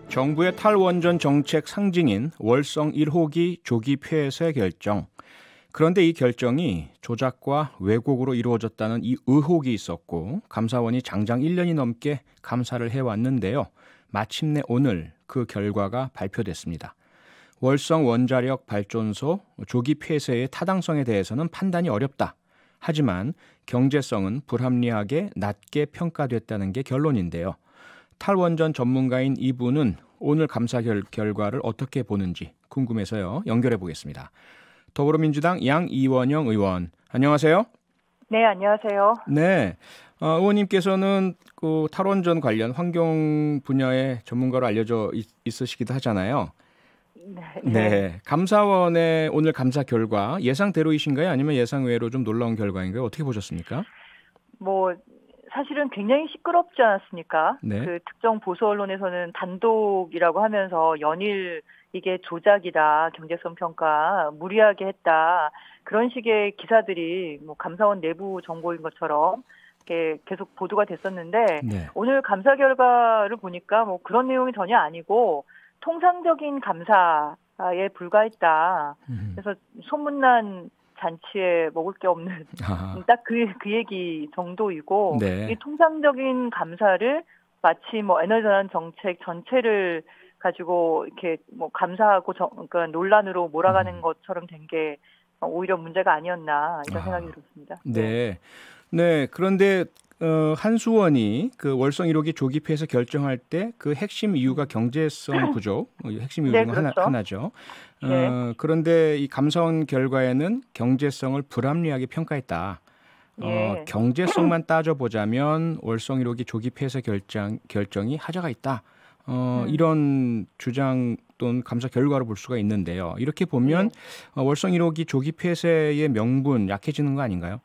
정부의 탈원전 정책 상징인 월성 1호기 조기 폐쇄 결정. 그런데 이 결정이 조작과 왜곡으로 이루어졌다는 이 의혹이 있었고 감사원이 장장 1년이 넘게 감사를 해왔는데요. 마침내 오늘 그 결과가 발표됐습니다. 월성 원자력 발전소 조기 폐쇄의 타당성에 대해서는 판단이 어렵다. 하지만 경제성은 불합리하게 낮게 평가됐다는 게 결론인데요. 탈원전 전문가인 이분은 오늘 감사 결과를 어떻게 보는지 궁금해서요. 연결해 보겠습니다. 더불어민주당 양이원영 의원, 안녕하세요. 네, 안녕하세요. 네, 의원님께서는 그 탈원전 관련 환경 분야의 전문가로 알려져 있으시기도 하잖아요. 네, 감사원의 오늘 감사 결과 예상대로이신가요? 아니면 예상외로 좀 놀라운 결과인가요? 어떻게 보셨습니까? 사실은 굉장히 시끄럽지 않았습니까? 네. 그 특정 보수 언론에서는 단독이라고 하면서 연일 이게 조작이다, 경제성 평가 무리하게 했다, 그런 식의 기사들이 감사원 내부 정보인 것처럼 이렇게 계속 보도가 됐었는데 네. 오늘 감사 결과를 보니까 그런 내용이 전혀 아니고 통상적인 감사에 불과했다. 그래서 소문난 잔치에 먹을 게 없는 딱 그 얘기 정도이고, 네. 이 통상적인 감사를 마치 에너지전환 정책 전체를 가지고 이렇게 감사하고 그러니까 논란으로 몰아가는 것처럼 된 게 오히려 문제가 아니었나 이런 생각이 들었습니다. 네. 그런데 한수원이 그 월성 1호기 조기 폐쇄 결정할 때 그 핵심 이유가 경제성 부족, 핵심 이유 중 그렇죠. 하나죠. 그런데 이 감사원 결과에는 경제성을 불합리하게 평가했다. 경제성만 따져보자면 월성 1호기 조기 폐쇄 결정이 하자가 있다. 이런 주장 또는 감사 결과로 볼 수가 있는데요. 이렇게 보면 월성 1호기 조기 폐쇄의 명분 약해지는 거 아닌가요?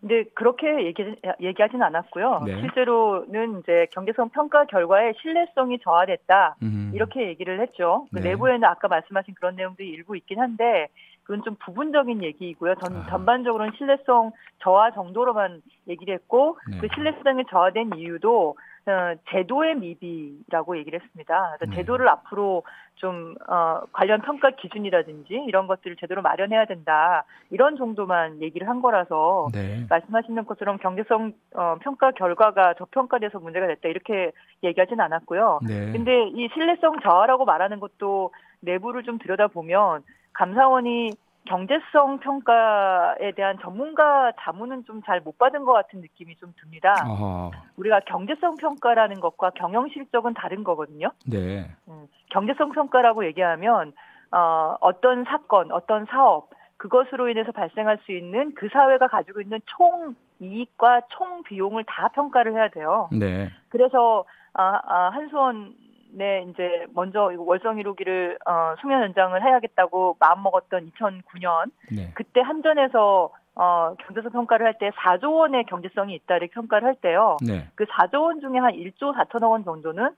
네, 그렇게 얘기하진 않았고요. 네. 실제로는 이제 경제성 평가 결과에 신뢰성이 저하됐다. 이렇게 얘기를 했죠. 네. 내부에는 아까 말씀하신 그런 내용들이 일부 있긴 한데 그건 좀 부분적인 얘기이고요. 전반적으로는 신뢰성 저하 정도로만 얘기를 했고 그 신뢰성이 저하된 이유도 제도의 미비라고 얘기를 했습니다. 그래서 제도를 앞으로 좀 관련 평가 기준이라든지 이런 것들을 제대로 마련해야 된다. 이런 정도만 얘기를 한 거라서 말씀하시는 것처럼 경제성 평가 결과가 저평가돼서 문제가 됐다. 이렇게 얘기하진 않았고요. 근데 이 신뢰성 저하라고 말하는 것도 내부를 좀 들여다보면 감사원이 경제성 평가에 대한 전문가 자문은 좀 잘 못 받은 것 같은 느낌이 좀 듭니다. 우리가 경제성 평가라는 것과 경영 실적은 다른 거거든요. 네. 경제성 평가라고 얘기하면 어떤 사건, 어떤 사업, 그것으로 인해서 발생할 수 있는 그 사회가 가지고 있는 총 이익과 총 비용을 다 평가를 해야 돼요. 네. 그래서 한수원 이제 먼저 월성 1호기를 수면 연장을 해야겠다고 마음먹었던 2009년 그때 한전에서 경제성 평가를 할 때 4조 원의 경제성이 있다를 평가를 할 때요. 그 4조 원 중에 한 1조 4천억 원 정도는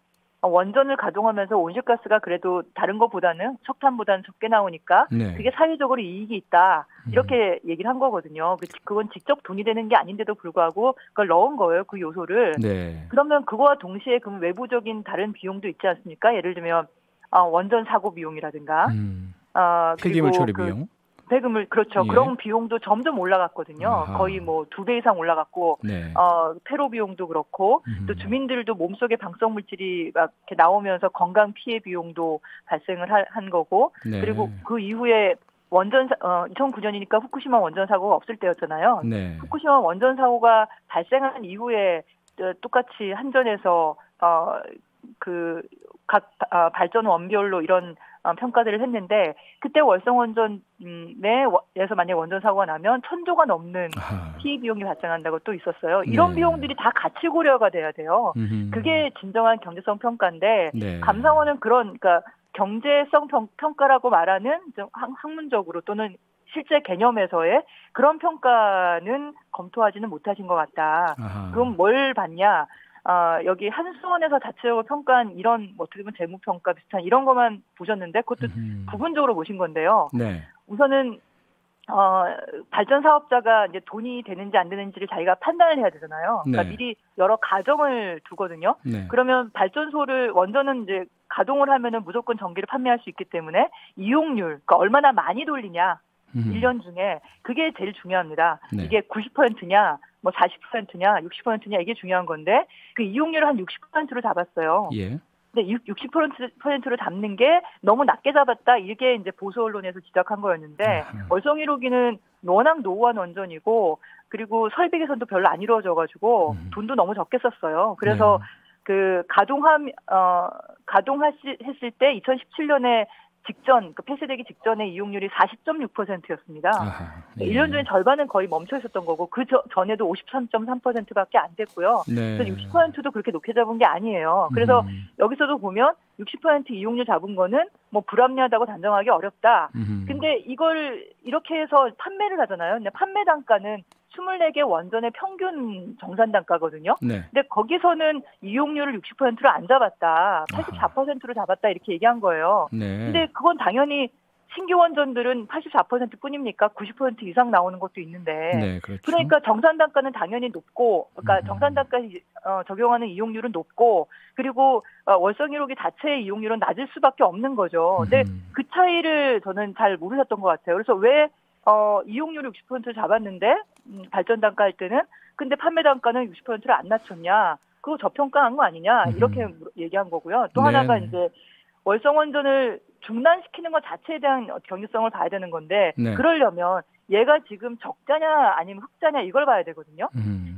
원전을 가동하면서 온실가스가 그래도 다른 것보다는 석탄보다는 적게 나오니까 그게 사회적으로 이익이 있다. 이렇게 얘기를 한 거거든요. 그건 직접 돈이 되는 게 아닌데도 불구하고 그걸 넣은 거예요. 그 요소를. 그러면 그거와 동시에 그 외부적인 다른 비용도 있지 않습니까? 예를 들면 원전 사고 비용이라든가 폐기물 처리 비용. 폐기물 그렇죠. 그런 비용도 점점 올라갔거든요. 거의 2배 이상 올라갔고 폐로 비용도 그렇고 또 주민들도 몸속에 방사성 물질이 막 이렇게 나오면서 건강 피해 비용도 발생을 한 거고 그리고 그 이후에 원전 2009년이니까 후쿠시마 원전 사고가 없을 때였잖아요. 후쿠시마 원전 사고가 발생한 이후에 똑같이 한전에서 그 각 발전 원별로 이런 평가들을 했는데 그때 월성 원전에서 만약 원전 사고가 나면 1,000조가 넘는 피해 비용이 발생한다고 또 있었어요. 이런 비용들이 다 같이 고려가 돼야 돼요. 그게 진정한 경제성 평가인데 감사원은 그러니까 경제성 평가라고 말하는 좀 학문적으로 또는 실제 개념에서의 그런 평가는 검토하지는 못하신 것 같다. 그럼 뭘 봤냐? 여기 한수원에서 자체적으로 평가한 이런 어떻게 보면 재무평가 비슷한 이런 것만 보셨는데 그것도 부분적으로 보신 건데요. 우선은 발전 사업자가 이제 돈이 되는지 안 되는지를 자기가 판단을 해야 되잖아요. 그러니까 미리 여러 가정을 두거든요. 그러면 발전소를 원전은 이제 가동을 하면은 무조건 전기를 판매할 수 있기 때문에 이용률, 그러니까 얼마나 많이 돌리냐, 1년 중에 그게 제일 중요합니다. 네. 이게 90%냐, 뭐 40%냐, 60%냐 이게 중요한 건데 그 이용률을 한 60%로 잡았어요. 예. 근데 60%로 잡는 게 너무 낮게 잡았다. 이게 이제 보수 언론에서 지적한 거였는데 월성 1호기는 워낙 노후한 원전이고 그리고 설비 개선도 별로 안 이루어져가지고 돈도 너무 적게 썼어요. 그래서 네. 그 가동했을 때 2017년에 직전, 그 폐쇄되기 직전에 이용률이 40.6%였습니다. 예. 1년 전에 절반은 거의 멈춰 있었던 거고 그 전에도 53.3%밖에 안 됐고요. 네. 그래서 60%도 그렇게 높게 잡은 게 아니에요. 그래서 여기서도 보면 60% 이용률 잡은 거는 뭐 불합리하다고 단정하기 어렵다. 근데 이걸 이렇게 해서 판매를 하잖아요. 근데 판매 단가는 24개 원전의 평균 정산 단가거든요. 네. 근데 거기서는 이용률을 60%로 안 잡았다. 84%로 잡았다 이렇게 얘기한 거예요. 네. 근데 그건 당연히 신규 원전들은 84%뿐입니까? 90% 이상 나오는 것도 있는데. 네, 그렇죠. 그러니까 정산 단가는 당연히 높고, 그러니까 정산 단가에 적용하는 이용률은 높고, 그리고 월성 1호기 자체의 이용률은 낮을 수밖에 없는 거죠. 근데 그 차이를 저는 잘 모르셨던 것 같아요. 그래서 왜 이용률을 60% 잡았는데 발전 단가 할 때는 근데 판매 단가는 60%를 안 낮췄냐? 그거 저평가한 거 아니냐? 이렇게 얘기한 거고요. 또 하나가 이제 월성 원전을 중단시키는 것 자체에 대한 경제성을 봐야 되는 건데 네. 그러려면 얘가 지금 적자냐 아니면 흑자냐 이걸 봐야 되거든요.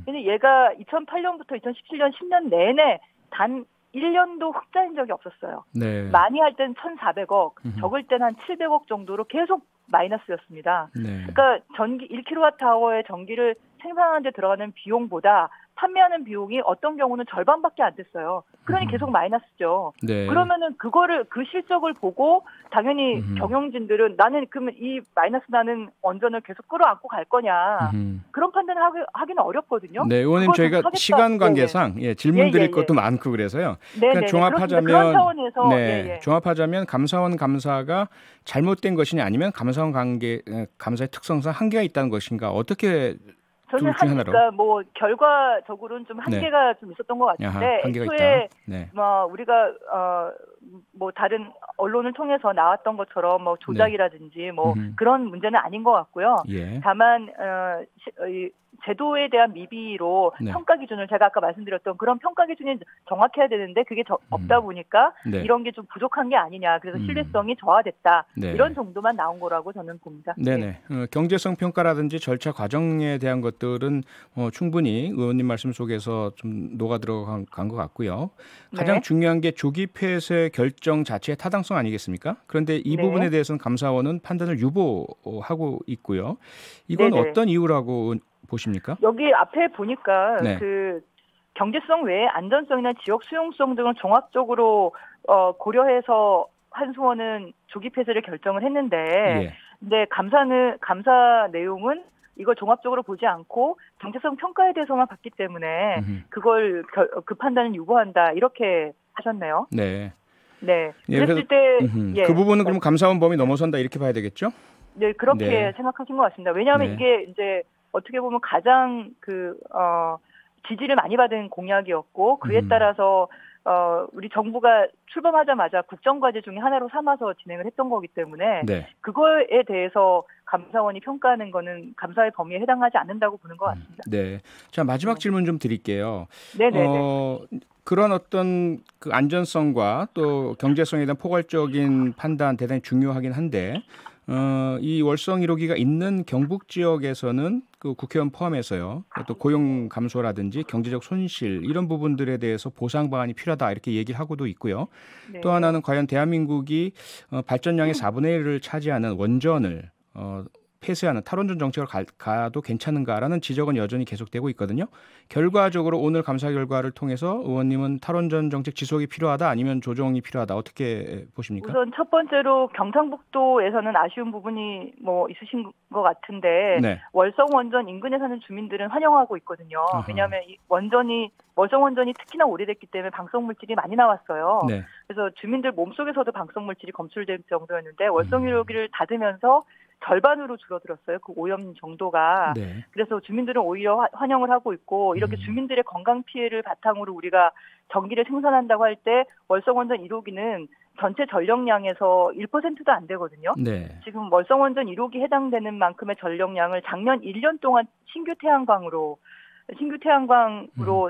근데 얘가 2008년부터 2017년 10년 내내 단 1년도 흑자인 적이 없었어요. 네. 많이 할 땐 1,400억, 적을 땐 한 700억 정도로 계속 마이너스였습니다. 네. 그러니까 전기 1kWh의 전기를 생산하는 데 들어가는 비용보다 판매하는 비용이 어떤 경우는 절반밖에 안 됐어요. 그러니 계속 마이너스죠. 네. 그러면은 그 실적을 보고 당연히 경영진들은 나는 그러면 이 마이너스 나는 원전을 계속 끌어안고 갈 거냐. 그런 판단을 하기는 어렵거든요. 네, 의원님 저희가 시간 관계상 질문 드릴 것도 많고 그래서요. 그러니까 종합하자면 그런 차원에서 종합하자면 감사원 감사가 잘못된 것이냐 아니면 감사원 감사의 특성상 한계가 있다는 것인가 어떻게 저는 그러니까 뭐 결과적으로는 좀 한계가 좀 있었던 것 같은데 애초에 뭐 우리가 뭐 다른 언론을 통해서 나왔던 것처럼 뭐 조작이라든지 뭐 그런 문제는 아닌 것 같고요. 다만 제도에 대한 미비로 평가 기준을 제가 아까 말씀드렸던 그런 평가 기준이 정확해야 되는데 그게 없다 보니까 이런 게 좀 부족한 게 아니냐. 그래서 신뢰성이 저하됐다. 이런 정도만 나온 거라고 저는 봅니다. 네네. 경제성 평가라든지 절차 과정에 대한 것들은 충분히 의원님 말씀 속에서 좀 녹아 들어간 것 같고요. 가장 중요한 게 조기 폐쇄 결정 자체의 타당성 아니겠습니까? 그런데 이 부분에 대해서는 감사원은 판단을 유보하고 있고요. 이건 어떤 이유라고 보십니까? 여기 앞에 보니까 그 경제성 외에 안전성이나 지역 수용성 등을 종합적으로 고려해서 한수원은 조기 폐쇄를 결정을 했는데, 근데 감사 내용은 이걸 종합적으로 보지 않고 경제성 평가에 대해서만 봤기 때문에 그걸 그 판단을 유보한다 이렇게 하셨네요. 네. 네. 그랬을 때 그 부분은 그럼 감사원 범위 넘어선다 이렇게 봐야 되겠죠? 네, 그렇게 생각하신 것 같습니다. 왜냐하면 이게 이제 어떻게 보면 가장 지지를 많이 받은 공약이었고 그에 따라서 우리 정부가 출범하자마자 국정과제 중에 하나로 삼아서 진행을 했던 거기 때문에 그거에 대해서 감사원이 평가하는 거는 감사의 범위에 해당하지 않는다고 보는 것 같습니다. 네. 자, 마지막 질문 좀 드릴게요. 네네. 그런 어떤 그 안전성과 또 경제성에 대한 포괄적인 판단 대단히 중요하긴 한데 이 월성 1호기가 있는 경북 지역에서는 그 국회의원 포함해서요. 또 고용 감소라든지 경제적 손실 이런 부분들에 대해서 보상 방안이 필요하다 이렇게 얘기를 하고도 있고요. 또 하나는 과연 대한민국이 발전량의 4분의 1을 차지하는 원전을 폐쇄하는 탈원전 정책을 가도 괜찮은가라는 지적은 여전히 계속되고 있거든요. 결과적으로 오늘 감사 결과를 통해서 의원님은 탈원전 정책 지속이 필요하다 아니면 조정이 필요하다 어떻게 보십니까? 우선 첫 번째로 경상북도에서는 아쉬운 부분이 뭐 있으신 것 같은데 월성 원전 인근에 사는 주민들은 환영하고 있거든요. 왜냐하면 이 월성 원전이 특히나 오래됐기 때문에 방사성 물질이 많이 나왔어요. 그래서 주민들 몸속에서도 방사성 물질이 검출될 정도였는데 월성 1호기를 닫으면서 절반으로 줄어들었어요. 그 오염 정도가. 네. 그래서 주민들은 오히려 환영을 하고 있고 이렇게 주민들의 건강 피해를 바탕으로 우리가 전기를 생산한다고 할 때 월성원전 1호기는 전체 전력량에서 1%도 안 되거든요. 네. 지금 월성원전 1호기 해당되는 만큼의 전력량을 작년 1년 동안 신규 태양광으로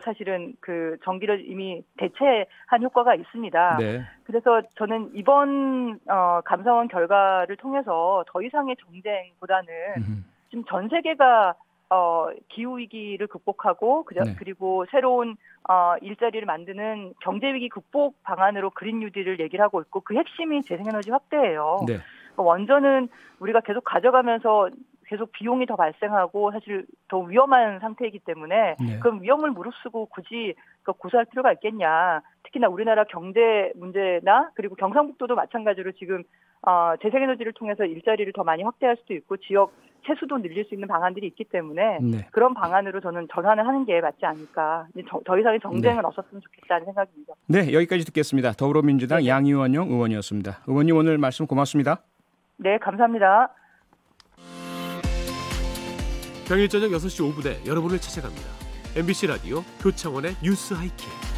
사실은 그 전기를 이미 대체한 효과가 있습니다. 네. 그래서 저는 이번 감사원 결과를 통해서 더 이상의 정쟁보다는 지금 전 세계가 기후 위기를 극복하고 그리고 새로운 일자리를 만드는 경제 위기 극복 방안으로 그린 뉴딜을 얘기를 하고 있고 그 핵심이 재생에너지 확대예요. 네. 원전은 우리가 계속 가져가면서 계속 비용이 더 발생하고 사실 더 위험한 상태이기 때문에 네. 그럼 위험을 무릅쓰고 굳이 고수할 필요가 있겠냐. 특히나 우리나라 경제 문제나 그리고 경상북도도 마찬가지로 지금 재생에너지를 통해서 일자리를 더 많이 확대할 수도 있고 지역 세수도 늘릴 수 있는 방안들이 있기 때문에 네. 그런 방안으로 저는 전환을 하는 게 맞지 않을까. 더 이상의 정쟁은 네. 없었으면 좋겠다는 생각입니다. 네, 여기까지 듣겠습니다. 더불어민주당 네. 양이원영 의원이었습니다. 의원님 오늘 말씀 고맙습니다. 네, 감사합니다. 평일 저녁 6시 5분에 여러분을 찾아갑니다. MBC 라디오 표창원의 뉴스 하이킥.